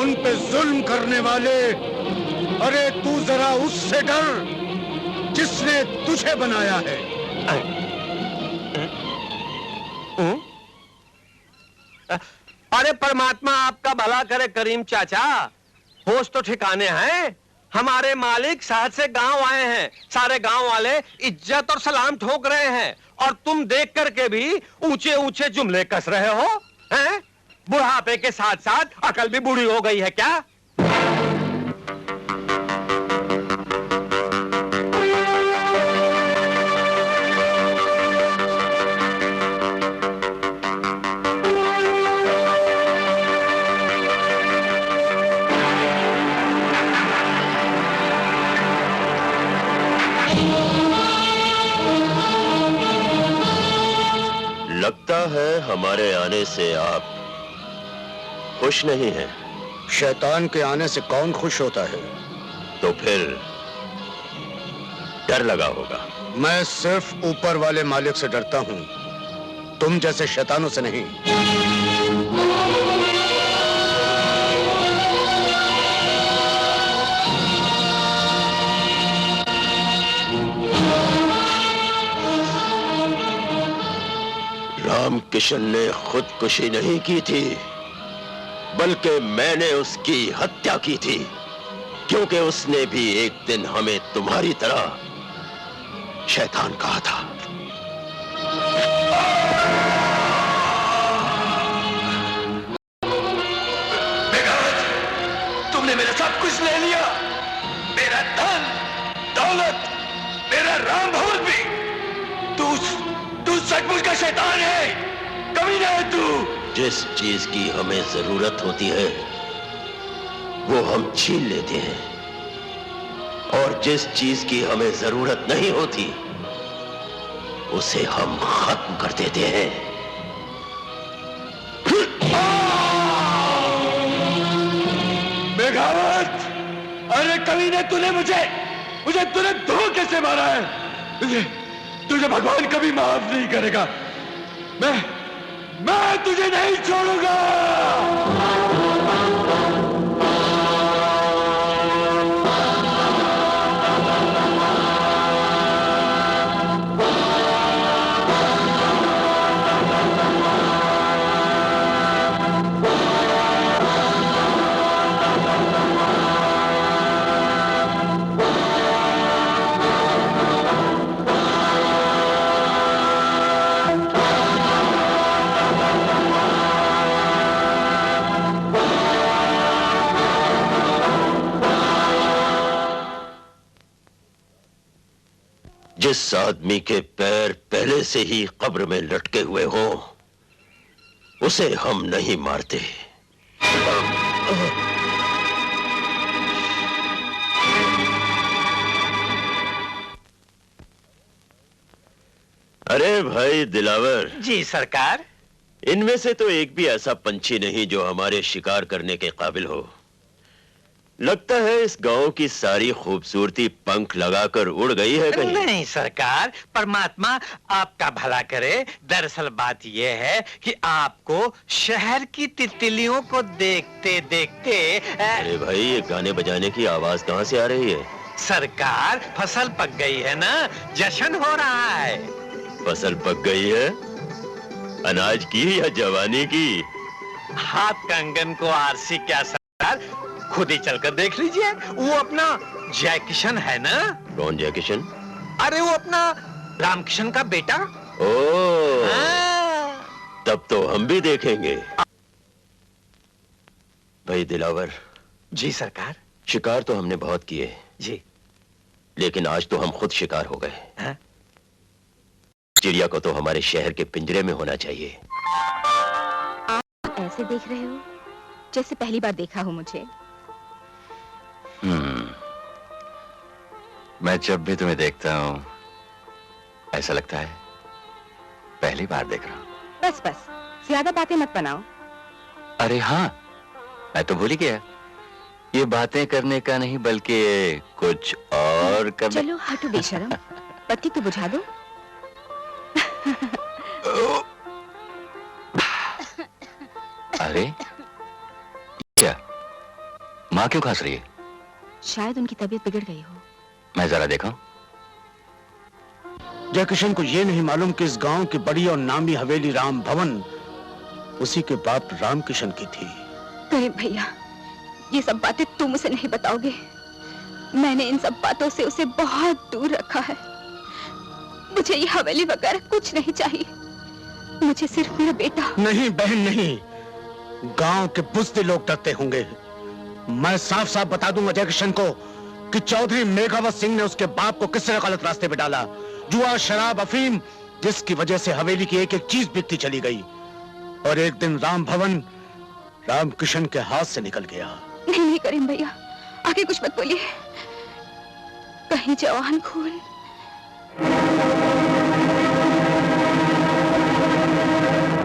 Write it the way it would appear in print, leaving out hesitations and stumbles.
उन पे जुल्म करने वाले, अरे तू जरा उससे डर जिसने तुझे बनाया है। अरे परमात्मा आपका भला करे करीम चाचा, होश तो ठिकाने हैं। हमारे मालिक शहर से गांव आए हैं, सारे गांव वाले इज्जत और सलाम ठोक रहे हैं, और तुम देख करके भी ऊंचे ऊंचे जुमले कस रहे हो हैं? बुढ़ापे के साथ साथ अकल भी बूढ़ी हो गई है क्या? लगता है हमारे आने से आप खुश नहीं हैं। शैतान के आने से कौन खुश होता है? तो फिर डर लगा होगा। मैं सिर्फ ऊपर वाले मालिक से डरता हूं, तुम जैसे शैतानों से नहीं। रामकिशन ने खुदकुशी नहीं की थी, बल्कि मैंने उसकी हत्या की थी, क्योंकि उसने भी एक दिन हमें तुम्हारी तरह शैतान कहा था। तुमने मेरा सब कुछ ले लिया, मेरा धन दौलत, मेरा राम भवन भी। तू सचमुच का शैतान है, कमीना है तू। जिस चीज की हमें जरूरत होती है वो हम छीन लेते हैं, और जिस चीज की हमें जरूरत नहीं होती उसे हम खत्म कर देते हैं। बेगावत, अरे कमीने, तूने मुझे तूने धोखे से मारा है। तुझे भगवान कभी माफ नहीं करेगा। मैं तुझे नहीं छोड़ूंगा। जिस आदमी के पैर पहले से ही कब्र में लटके हुए हों उसे हम नहीं मारते। अरे भाई दिलावर। जी सरकार। इनमें से तो एक भी ऐसा पंछी नहीं जो हमारे शिकार करने के काबिल हो। लगता है इस गांव की सारी खूबसूरती पंख लगाकर उड़ गई है कहीं। नहीं सरकार, परमात्मा आपका भला करे। दरअसल बात यह है कि आपको शहर की तितलियों को देखते देखते अरे भाई, ये गाने बजाने की आवाज कहाँ से आ रही है? सरकार, फसल पक गई है ना, जश्न हो रहा है। फसल पक गई है? अनाज की या जवानी की? हाथ कंगन को आरसी क्या सरकार, खुद ही चलकर देख लीजिए। वो अपना जय किशन है ना। कौन जय किशन? अरे वो अपना रामकिशन का बेटा। ओह, तब तो हम भी देखेंगे। भाई दिलावर। जी सरकार। शिकार तो हमने बहुत किए जी, लेकिन आज तो हम खुद शिकार हो गए। चिड़िया को तो हमारे शहर के पिंजरे में होना चाहिए। आप ऐसे देख रहे हो जैसे पहली बार देखा हो मुझे। मैं जब भी तुम्हें देखता हूँ ऐसा लगता है पहली बार देख रहा हूँ। बस बस, ज्यादा बातें मत बनाओ। अरे हाँ, मैं तो भूल ही गया, ये बातें करने का नहीं बल्कि कुछ और करने। चलो हटो बेशरम, बत्ती तो बुझा दो। अरे क्या माँ क्यों खांस रही है? शायद उनकी तबीयत बिगड़ गई हो। मैं जरा देखा। जयकिशन को ये नहीं मालूम कि इस गांव की बड़ी और नामी हवेली राम भवन उसी के बाप रामकिशन की थी। करीम भैया, ये सब बातें तुम उसे नहीं बताओगे। मैंने इन सब बातों से उसे बहुत दूर रखा है। मुझे ये हवेली वगैरह कुछ नहीं चाहिए। मुझे सिर्फ मेरा बेटा। नहीं बहन नहीं, गांव के बुज़दिल लोग डरते होंगे। मैं साफ साफ बता दूंगा जयकिशन को कि चौधरी मेघावत सिंह ने उसके बाप को किस तरह गलत रास्ते पे डाला। जुआ, शराब, अफीम, जिसकी वजह से हवेली की एक एक चीज बिकती चली गई और एक दिन राम भवन रामकिशन के हाथ से निकल गया। नहीं करीम भैया, आगे कुछ मत बोलिए। कहीं जवान खून